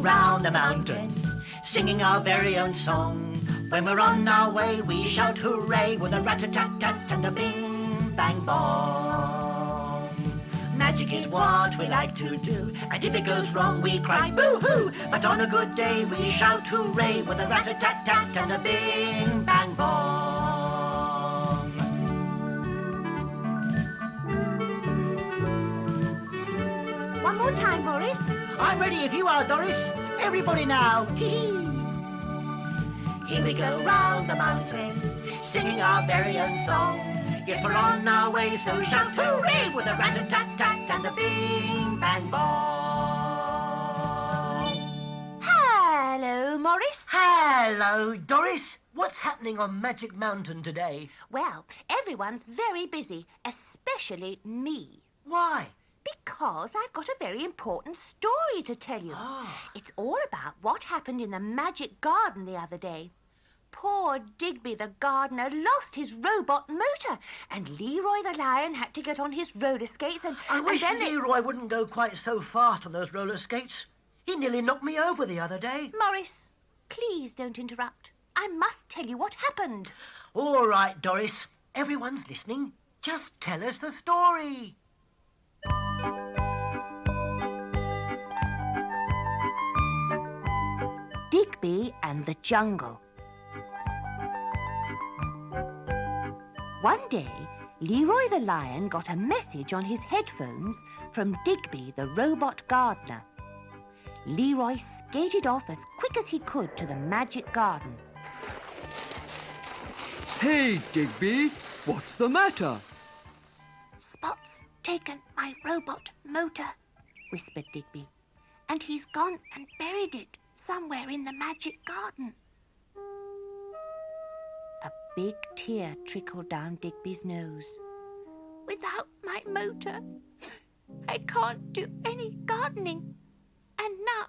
round the mountain, singing our very own song. When we're on our way, we shout hooray with a rat-a-tat-tat and a bing-bang-bong. Magic is what we like to do, and if it goes wrong, we cry boo-hoo. But on a good day, we shout hooray with a rat-a-tat-tat and a bing-bang-bong. One more time, Maurice. I'm ready if you are, Doris. Everybody now. Here we go round the mountain, singing our very own song. Yes, we're on our way, so shout hooray with a rat-a-tat-tat and a bing-bang-bong. Hello, Maurice. Hello, Doris. What's happening on Magic Mountain today? Well, everyone's very busy, especially me. Why? Because I've got a very important story to tell you. It's all about what happened in the Magic Garden the other day. Poor Digby the gardener lost his robot motor, and Leroy the lion had to get on his roller skates and... I wish Leroy wouldn't go quite so fast on those roller skates. He nearly knocked me over the other day. Maurice, please don't interrupt. I must tell you what happened. All right, Doris. Everyone's listening. Just tell us the story. Digby and the Jungle. One day, Leroy the lion got a message on his headphones from Digby the robot gardener. Leroy skated off as quick as he could to the Magic Garden. Hey, Digby, what's the matter? Spot's taken my robot motor, whispered Digby, and he's gone and buried it somewhere in the Magic Garden. A big tear trickled down Digby's nose. Without my motor, I can't do any gardening, and now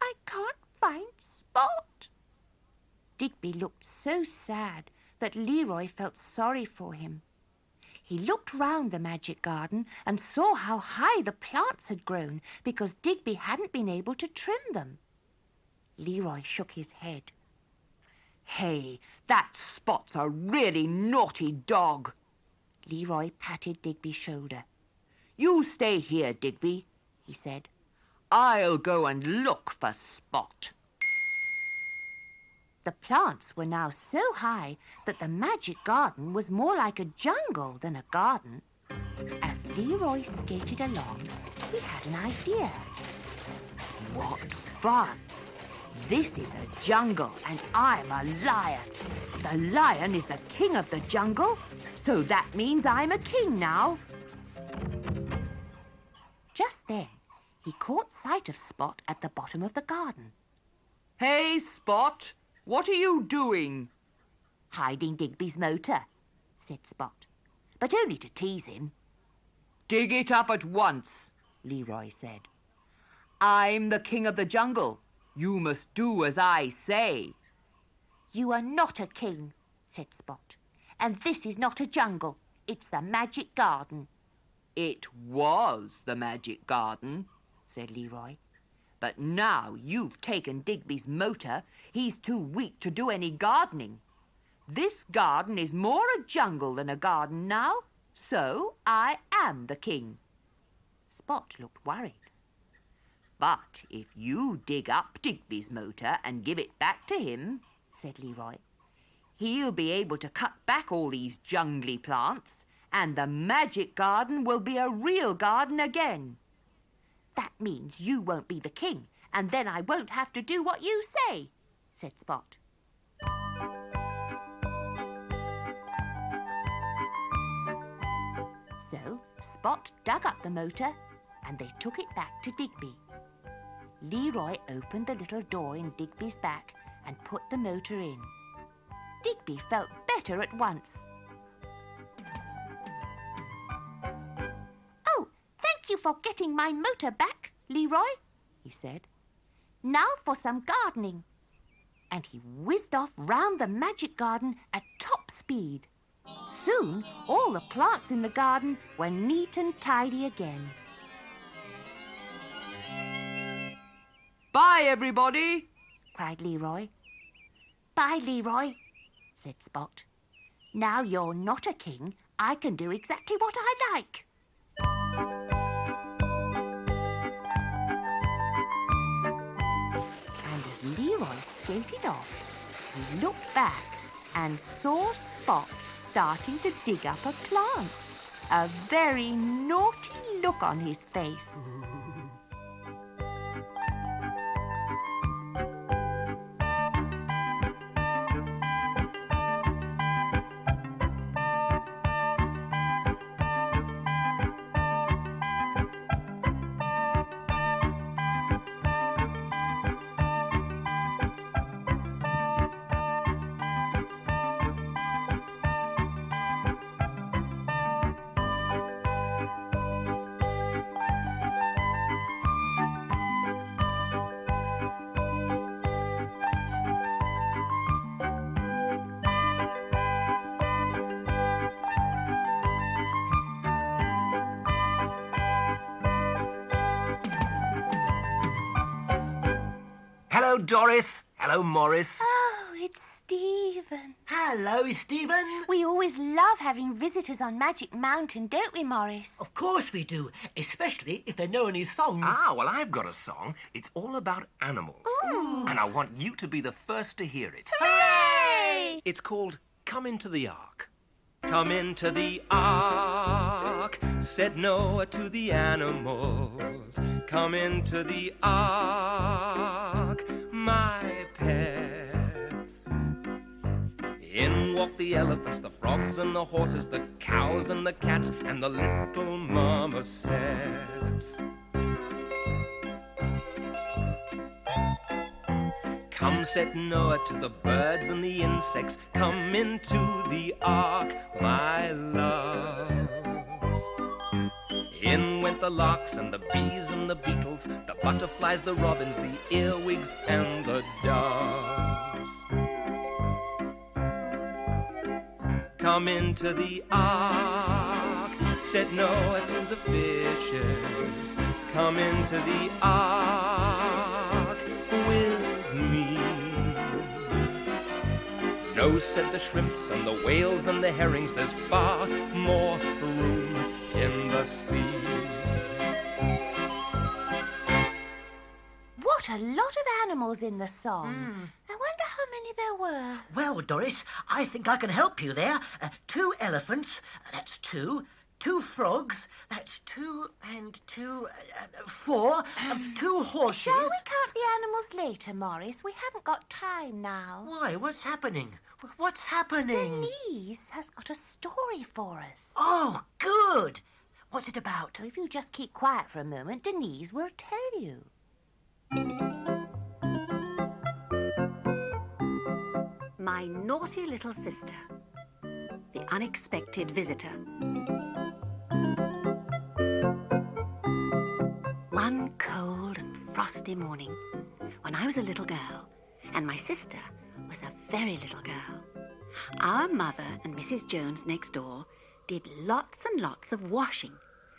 I can't find Spot. Digby looked so sad that Leroy felt sorry for him. He looked round the Magic Garden and saw how high the plants had grown because Digby hadn't been able to trim them. Leroy shook his head. Hey, that Spot's a really naughty dog. Leroy patted Digby's shoulder. You stay here, Digby, he said. I'll go and look for Spot. The plants were now so high that the Magic Garden was more like a jungle than a garden. As Leroy skated along, he had an idea. What fun! This is a jungle and I'm a lion. The lion is the king of the jungle, so that means I'm a king now. Just then, he caught sight of Spot at the bottom of the garden. Hey, Spot, what are you doing? Hiding Digby's motor, said Spot, but only to tease him. Dig it up at once, Leroy said. I'm the king of the jungle. You must do as I say. You are not a king, said Spot, and this is not a jungle. It's the Magic Garden. It was the Magic Garden, said Leroy. But now you've taken Digby's motor, he's too weak to do any gardening. This garden is more a jungle than a garden now, so I am the king. Spot looked worried. But if you dig up Digby's motor and give it back to him, said Leroy, he'll be able to cut back all these jungly plants, and the Magic Garden will be a real garden again. That means you won't be the king, and then I won't have to do what you say, said Spot. So Spot dug up the motor, and they took it back to Digby. Leroy opened the little door in Digby's back and put the motor in. Digby felt better at once. Oh, thank you for getting my motor back, Leroy, he said. Now for some gardening. And he whizzed off round the Magic Garden at top speed. Soon, all the plants in the garden were neat and tidy again. Bye, everybody, cried Leroy. Bye, Leroy, said Spot. Now you're not a king, I can do exactly what I like. And as Leroy skated off, he looked back and saw Spot starting to dig up a plant. A very naughty look on his face. Hello, Doris. Hello, Morris. Oh, it's Stephen. Hello, Stephen. We always love having visitors on Magic Mountain, don't we, Morris? Of course we do, especially if they know any songs. Well, I've got a song. It's all about animals. Ooh. And I want you to be the first to hear it. Hooray! It's called Come Into the Ark. Come into the ark, said Noah to the animals. Come into the ark, my pets. In walk the elephants, the frogs and the horses, the cows and the cats, and the little marmosets. Come, said Noah to the birds and the insects, come into the ark, my loves. In went the larks and the bees and the beetles, the butterflies, the robins, the earwigs and the doves. Come into the ark, said Noah to the fishes, come into the ark with me. No, said the shrimps and the whales and the herrings, there's far more room in the sea. What a lot of animals in the song. I wonder how many there were. Well, Doris, I think I can help you there. 2 elephants, that's 2. 2 frogs, that's 2 and 2, 4. 2 horses. Shall we count the animals later, Morris? We haven't got time now. Why, what's happening? What's happening? Denise has got a story for us. Oh, good. What's it about? So if you just keep quiet for a moment, Denise will tell you. My naughty little sister, the unexpected visitor. One cold and frosty morning, when I was a little girl, and my sister was a very little girl, our mother and Mrs. Jones next door did lots and lots of washing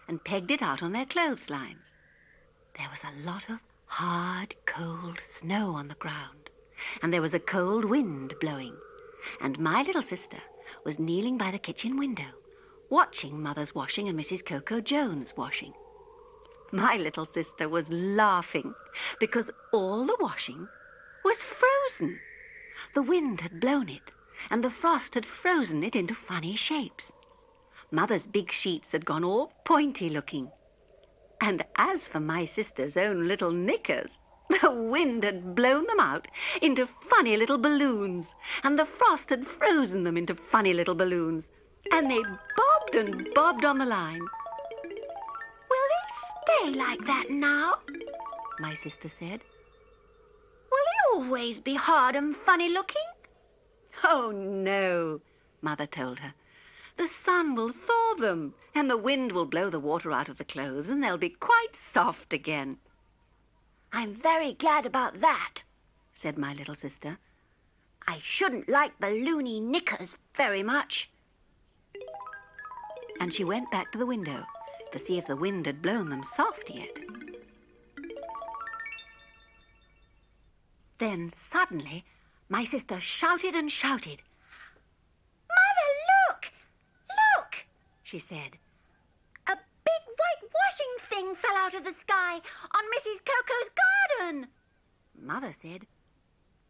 and pegged it out on their clotheslines. There was a lot of hard, cold snow on the ground, and there was a cold wind blowing, and my little sister was kneeling by the kitchen window, watching Mother's washing and Mrs. Coco Jones' washing. My little sister was laughing because all the washing was frozen. The wind had blown it, and the frost had frozen it into funny shapes. Mother's big sheets had gone all pointy-looking. And as for my sister's own little knickers, the wind had blown them out into funny little balloons, and the frost had frozen them into funny little balloons, and they bobbed and bobbed on the line. Will they stay like that now? My sister said. Will they always be hard and funny-looking? Oh, no, Mother told her. The sun will thaw them, and the wind will blow the water out of the clothes, and they'll be quite soft again. I'm very glad about that, said my little sister. I shouldn't like balloony knickers very much. And she went back to the window to see if the wind had blown them soft yet. Then suddenly my sister shouted and shouted. "Mother, look! Look!" she said. "A big white washing thing fell out of the sky on Mrs. Coco's garden." Mother said,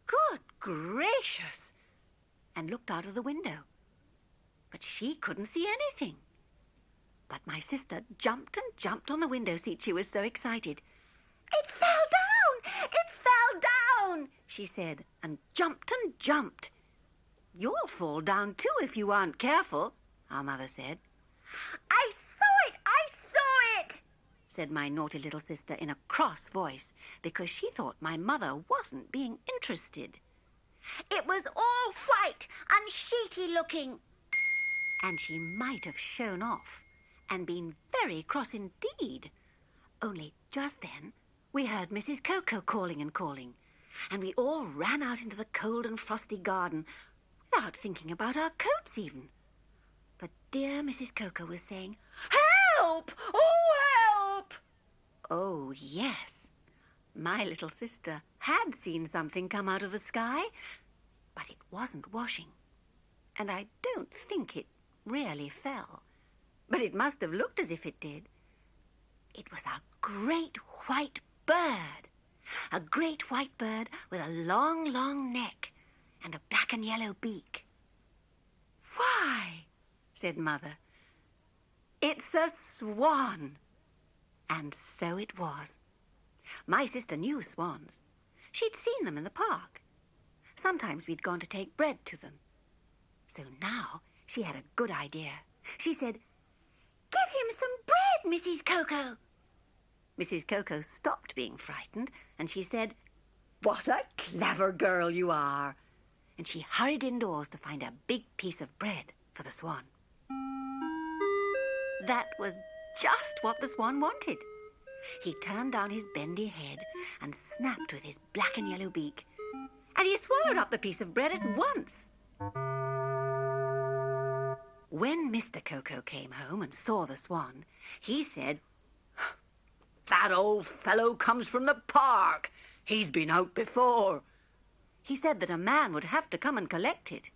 "Good gracious," and looked out of the window. But she couldn't see anything. But my sister jumped and jumped on the window seat. She was so excited. "It fell down! It fell down!" she said, and jumped and jumped. "You'll fall down too if you aren't careful," our mother said. "I saw it! I saw it!" said my naughty little sister in a cross voice, because she thought my mother wasn't being interested. "It was all white and sheety looking." And she might have shown off and been very cross indeed. Only just then we heard Mrs. Coco calling and calling, and we all ran out into the cold and frosty garden without thinking about our coats even. For dear Mrs. Coco was saying, "Help! Oh, help!" Oh, yes. My little sister had seen something come out of the sky, but it wasn't washing. And I don't think it really fell. But it must have looked as if it did. It was a great white bird. A great white bird with a long, long neck and a black and yellow beak. "Why," said Mother, "it's a swan." And so it was. My sister knew swans. She'd seen them in the park. Sometimes we'd gone to take bread to them. So now she had a good idea. She said, "Give him some bread, Mrs. Coco." Mrs. Coco stopped being frightened, and she said, "What a clever girl you are." And she hurried indoors to find a big piece of bread for the swan. That was just what the swan wanted. He turned down his bendy head and snapped with his black and yellow beak, and he swallowed up the piece of bread at once. When Mr. Coco came home and saw the swan, he said, "That old fellow comes from the park. He's been out before." He said that a man would have to come and collect it.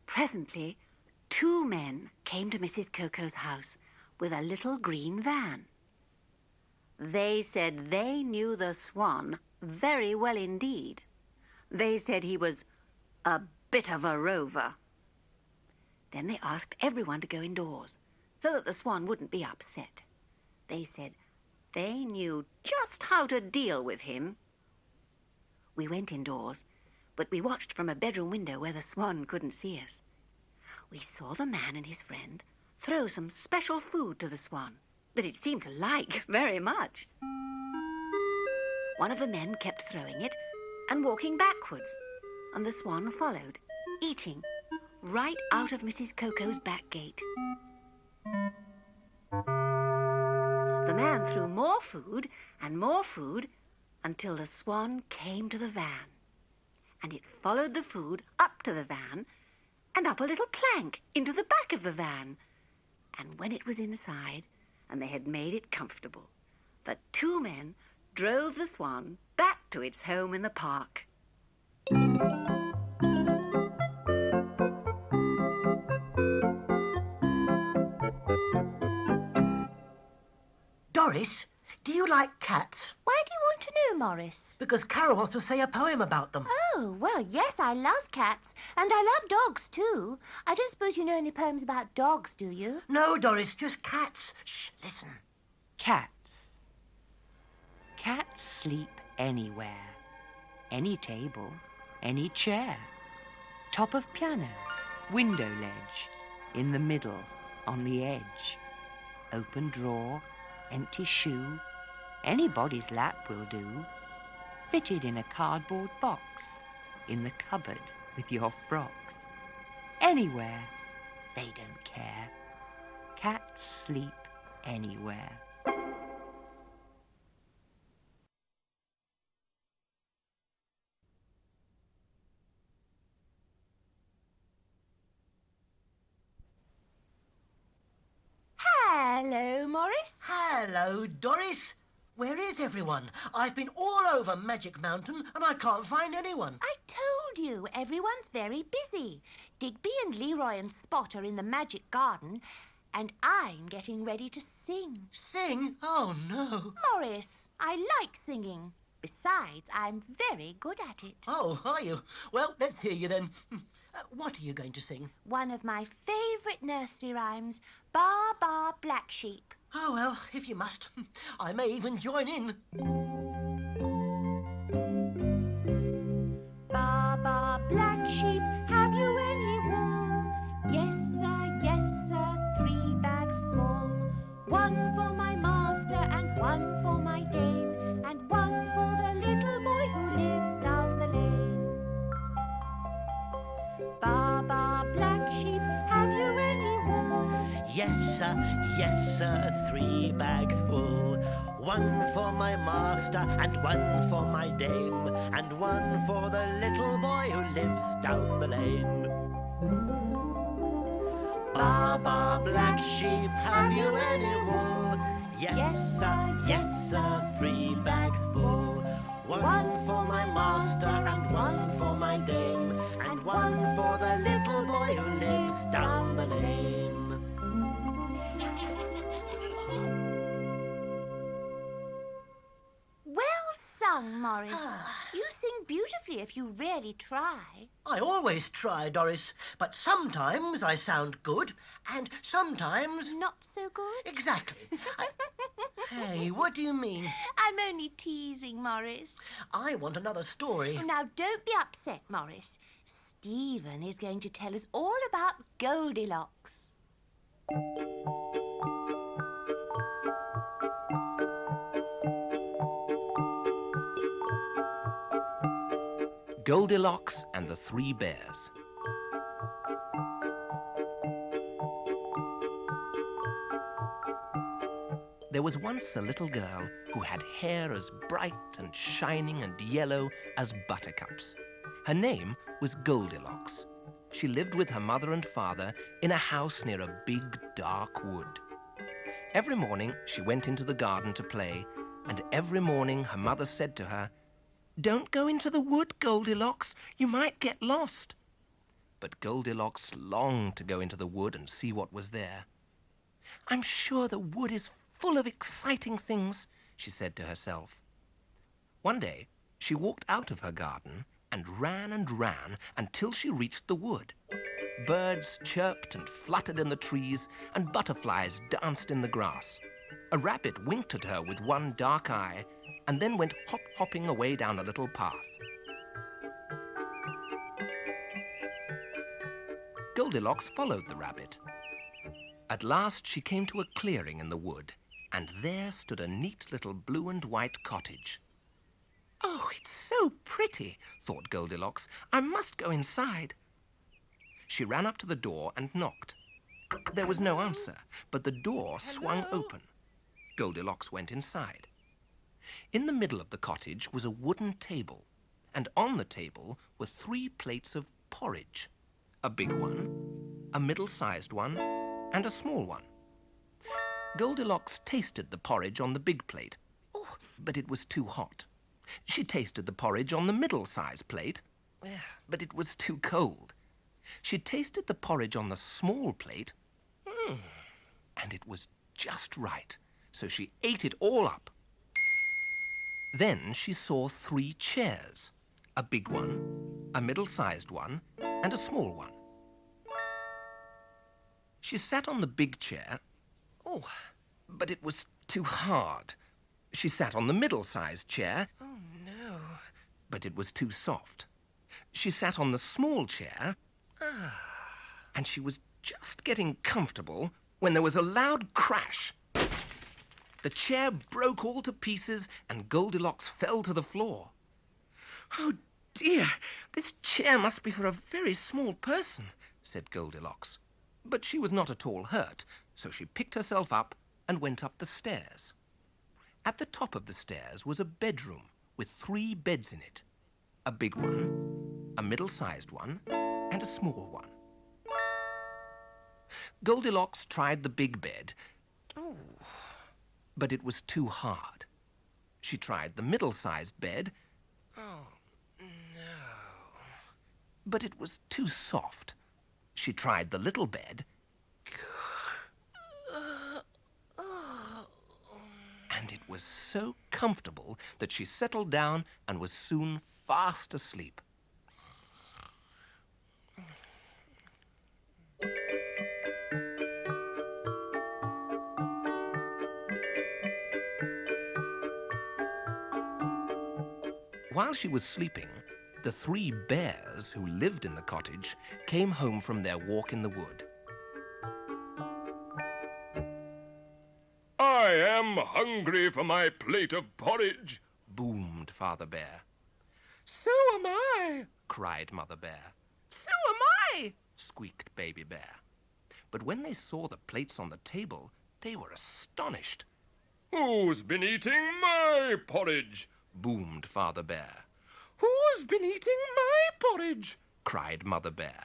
Presently, 2 men came to Mrs. Coco's house with a little green van. They said they knew the swan very well indeed. They said he was a bit of a rover. Then they asked everyone to go indoors so that the swan wouldn't be upset. They said they knew just how to deal with him. We went indoors, but we watched from a bedroom window where the swan couldn't see us. We saw the man and his friend throw some special food to the swan that it seemed to like very much. One of the men kept throwing it and walking backwards, and the swan followed, eating right out of Mrs. Coco's back gate. The man threw more food until the swan came to the van, and it followed the food up to the van and up a little plank into the back of the van. And when it was inside and they had made it comfortable, the 2 men drove the swan back to its home in the park. Doris, do you like cats? Why do you want to know, Morris? Because Carol wants to say a poem about them. Oh, well, yes, I love cats. And I love dogs, too. I don't suppose you know any poems about dogs, do you? No, Doris, just cats. Shh, listen. Cats. Cats sleep anywhere. Any table, any chair. Top of piano, window ledge, in the middle, on the edge. Open drawer, empty shoe, anybody's lap will do. Fitted in a cardboard box, in the cupboard with your frocks. Anywhere, they don't care. Cats sleep anywhere. Hello, Morris. Hello, Doris. Where is everyone? I've been all over Magic Mountain and I can't find anyone. I told you, everyone's very busy. Digby and Leroy and Spot are in the magic garden, and I'm getting ready to sing. Sing? Oh, no. Morris, I like singing. Besides, I'm very good at it. Oh, are you? Well, let's hear you then. What are you going to sing? One of my favourite nursery rhymes, Baa Baa Black Sheep. Oh, well, if you must. I may even join in. Baa Baa Black Sheep, have you any wool? Yes, sir, 3 bags full. 1 for my master and 1 for my dame, and 1 for the little boy who lives down the lane. Baa Baa Black Sheep, have you any wool? Yes, sir, 3 bags full. 1 for my master and 1 for my dame, and 1 for the little boy who lives down the lane. Baa Baa Black Sheep, have you any wool? Yes, sir, 3 bags full. 1 for my master and 1 for my dame, and 1 for the little boy who lives down the lane. Well sung, Morris. You sing beautifully if you really try. I always try, Doris, but sometimes I sound good, and sometimes... Not so good? Exactly. Hey, what do you mean? I'm only teasing, Morris. I want another story. Now, don't be upset, Morris. Stephen is going to tell us all about Goldilocks. Goldilocks and the Three Bears. There was once a little girl who had hair as bright and shining and yellow as buttercups. Her name was Goldilocks. She lived with her mother and father in a house near a big, dark wood. Every morning she went into the garden to play, and every morning her mother said to her, "Don't go into the wood, Goldilocks. You might get lost." But Goldilocks longed to go into the wood and see what was there. "I'm sure the wood is full of exciting things," she said to herself. One day, she walked out of her garden and ran until she reached the wood. Birds chirped and fluttered in the trees, and butterflies danced in the grass. A rabbit winked at her with one dark eye, and then went hopping away down a little path. Goldilocks followed the rabbit. At last she came to a clearing in the wood, and there stood a neat little blue and white cottage. "Oh, it's so pretty," thought Goldilocks. "I must go inside." She ran up to the door and knocked. There was no answer, but the door swung open. Goldilocks went inside. In the middle of the cottage was a wooden table, and on the table were 3 plates of porridge, a big one, a middle-sized one, and a small one. Goldilocks tasted the porridge on the big plate, but it was too hot. She tasted the porridge on the middle-sized plate, but it was too cold. She tasted the porridge on the small plate, and it was just right, so she ate it all up. Then she saw 3 chairs, a big one, a middle-sized one, and a small one. She sat on the big chair, but it was too hard. She sat on the middle-sized chair, but it was too soft. She sat on the small chair, and she was just getting comfortable when there was a loud crash. The chair broke all to pieces, and Goldilocks fell to the floor. "Oh, dear, this chair must be for a very small person," said Goldilocks. But she was not at all hurt, so she picked herself up and went up the stairs. At the top of the stairs was a bedroom with 3 beds in it, a big one, a middle-sized one, and a small one. Goldilocks tried the big bed, but it was too hard. She tried the middle-sized bed. Oh, no. But it was too soft. She tried the little bed. And it was so comfortable that she settled down and was soon fast asleep. While she was sleeping, the 3 bears who lived in the cottage came home from their walk in the wood. I am hungry for my plate of porridge, Boomed Father Bear. So am I. Cried Mother Bear. So am I. Squeaked Baby Bear. But when they saw the plates on the table, they were astonished. Who's been eating my porridge? Boomed Father Bear. Who's been eating my porridge? Cried Mother Bear.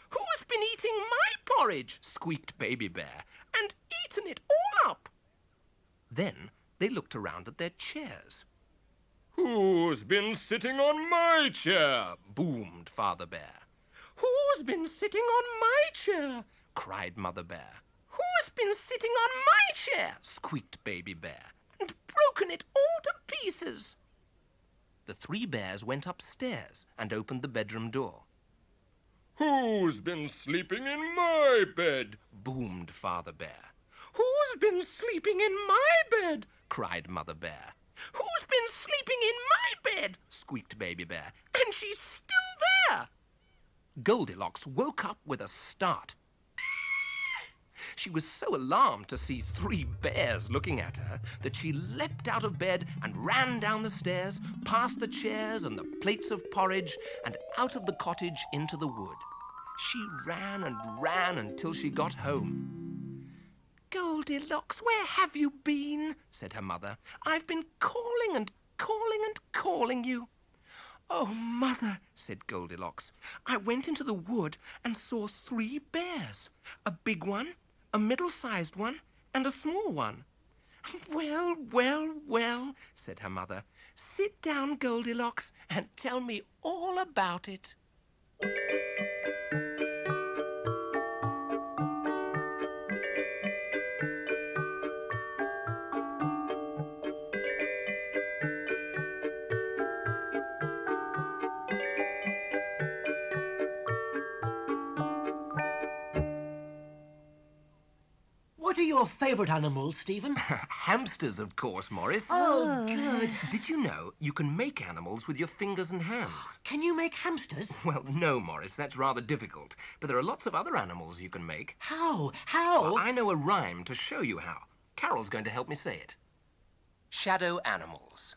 Who's been eating my porridge? Squeaked Baby Bear. And eaten it all up. Then they looked around at their chairs. Who's been sitting on my chair? Boomed Father Bear. Who's been sitting on my chair? Cried Mother Bear. Who's been sitting on my chair? Squeaked Baby Bear. And broken it all to pieces. The 3 bears went upstairs and opened the bedroom door. Who's been sleeping in my bed? Boomed Father Bear. Who's been sleeping in my bed? Cried Mother Bear. Who's been sleeping in my bed? Squeaked Baby Bear. And she's still there. Goldilocks woke up with a start. She was so alarmed to see 3 bears looking at her that she leapt out of bed and ran down the stairs, past the chairs and the plates of porridge, and out of the cottage into the wood. She ran and ran until she got home. Goldilocks, where have you been? Said her mother. I've been calling and calling and calling you. Oh, Mother, said Goldilocks, I went into the wood and saw 3 bears. A big one, a middle-sized one, and a small one. Well, well, well, said her mother. Sit down, Goldilocks, and tell me all about it. What are your favourite animals, Stephen? Hamsters, of course, Morris. Oh, good. Did you know you can make animals with your fingers and hands? Can you make hamsters? Well, no, Morris, that's rather difficult. But there are lots of other animals you can make. How? How? Well, I know a rhyme to show you how. Carol's going to help me say it. Shadow animals.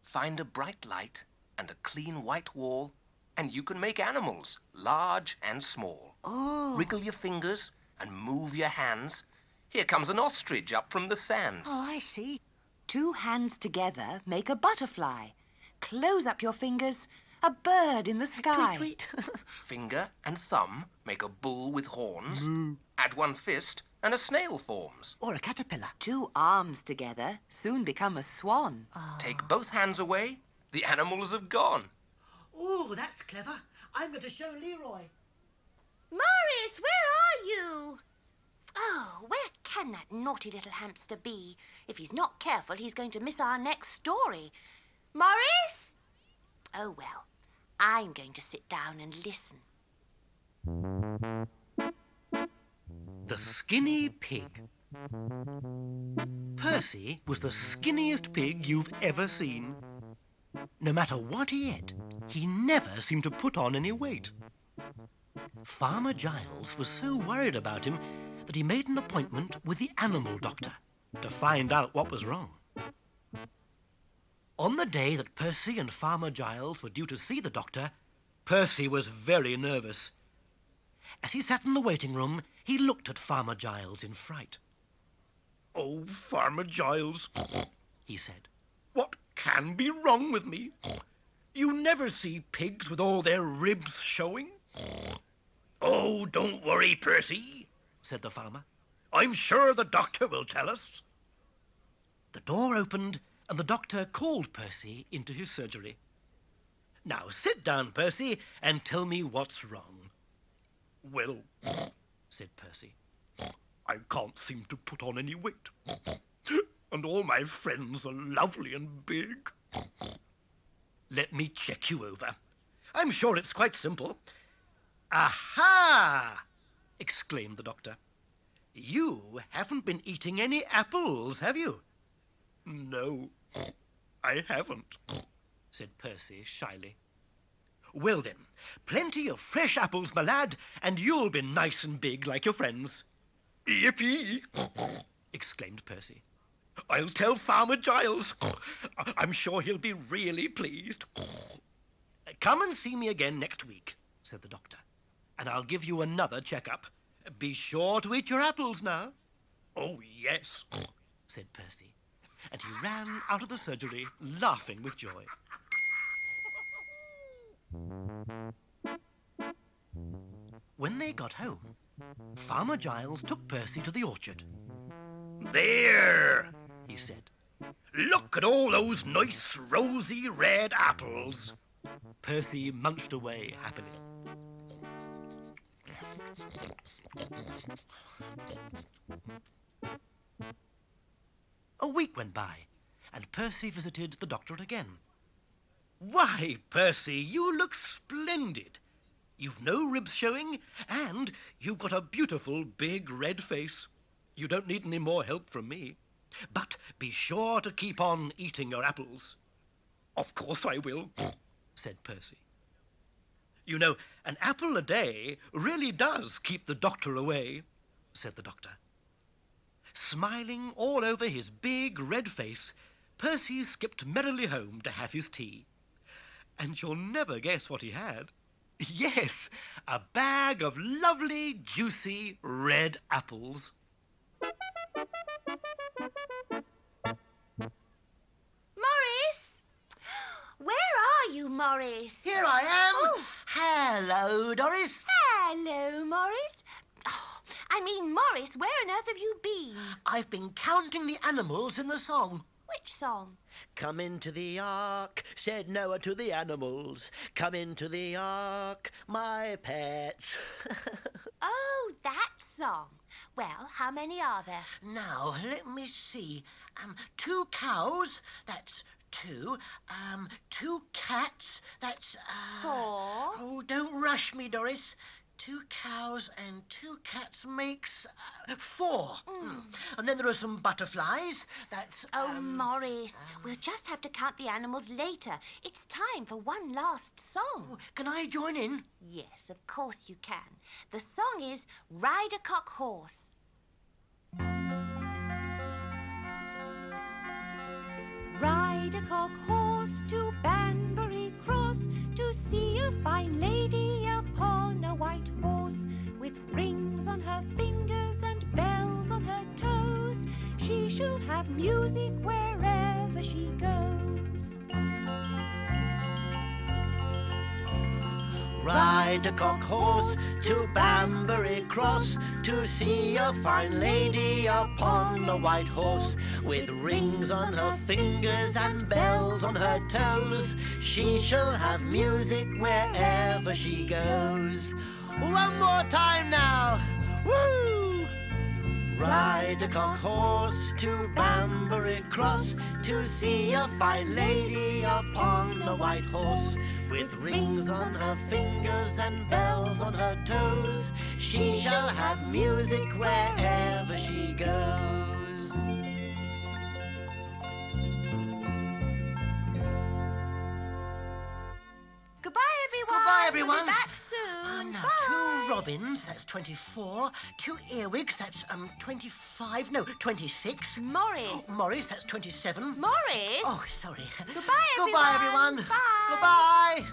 Find a bright light and a clean white wall, and you can make animals, large and small. Oh. Wriggle your fingers and move your hands. Here comes an ostrich up from the sands. Oh, I see. 2 hands together make a butterfly. Close up your fingers, a bird in the sky. Tweet, tweet. Finger and thumb make a bull with horns. Add 1 fist and a snail forms. Or a caterpillar. 2 arms together soon become a swan. Take both hands away, the animals have gone. Oh, that's clever. I'm going to show Leroy. Morris, where are you? Oh, where can that naughty little hamster be? If he's not careful, he's going to miss our next story. Morris? Oh, well, I'm going to sit down and listen. The Skinny Pig. Percy was the skinniest pig you've ever seen. No matter what he ate, he never seemed to put on any weight. Farmer Giles was so worried about him that he made an appointment with the animal doctor to find out what was wrong. On the day that Percy and Farmer Giles were due to see the doctor, Percy was very nervous. As he sat in the waiting room, he looked at Farmer Giles in fright. "Oh, Farmer Giles," he said. "what can be wrong with me? You never see pigs with all their ribs showing." "Oh, don't worry, Percy," said the farmer. "I'm sure the doctor will tell us." The door opened and the doctor called Percy into his surgery. "Now sit down, Percy, and tell me what's wrong." Well, said Percy. I can't seem to put on any weight. And all my friends are lovely and big. "Let me check you over. I'm sure it's quite simple." "Aha!" exclaimed the doctor. "You haven't been eating any apples, have you?" No, I haven't," said Percy shyly. "Well then, plenty of fresh apples, my lad, and you'll be nice and big like your friends." "Yippee!" exclaimed Percy. "I'll tell Farmer Giles. I'm sure he'll be really pleased." "Come and see me again next week," said the doctor, "and I'll give you another check-up. Be sure to eat your apples now." "Oh, yes," said Percy, and he ran out of the surgery laughing with joy. When they got home, Farmer Giles took Percy to the orchard. "There," he said. "Look at all those nice rosy red apples." Percy munched away happily. A week went by, and Percy visited the doctor again. "Why, Percy, you look splendid. You've no ribs showing, and you've got a beautiful big red face. You don't need any more help from me. But be sure to keep on eating your apples." "Of course I will," said Percy. "You know, an apple a day really does keep the doctor away," said the doctor. Smiling all over his big red face, Percy skipped merrily home to have his tea. And you'll never guess what he had. Yes, a bag of lovely, juicy red apples. Morris! Where are you, Morris? Here I am. Oh. Hello, Doris. Hello, Morris. Oh, I mean, Morris, where on earth have you been? I've been counting the animals in the song. Which song? Come into the ark, said Noah to the animals. Come into the ark, my pets. Oh, that song. Well, how many are there? Now, let me see. 2 cows, that's 2. 2 cats, that's... 4. Oh, don't rush me, Doris. 2 cows and 2 cats makes 4. And then there are some butterflies. That's... Oh, Morris, we'll just have to count the animals later. It's time for one last song. Can I join in? Yes, of course you can. The song is Ride a Cock Horse. Ride a cock horse to Banbury Cross to see a fine lady upon a white horse with rings on her fingers and bells on her toes. She shall have music wherever she goes. Ride a cock horse to Banbury Cross to see a fine lady upon a white horse with rings on her fingers and bells on her toes. She shall have music wherever she goes. One more time now. Woo! Ride a cock horse to Banbury Cross to see a fine lady upon a white horse with rings on her fingers and bells on her toes. She shall have music wherever she goes. Goodbye, everyone. Goodbye, everyone. We'll be back soon. Now, Bye. 2 robins, that's 24. 2 earwigs, that's 25. No, 26. Morris. Oh, Morris, that's 27. Morris. Oh, sorry. Goodbye, everyone. Goodbye, everyone. Bye. Goodbye.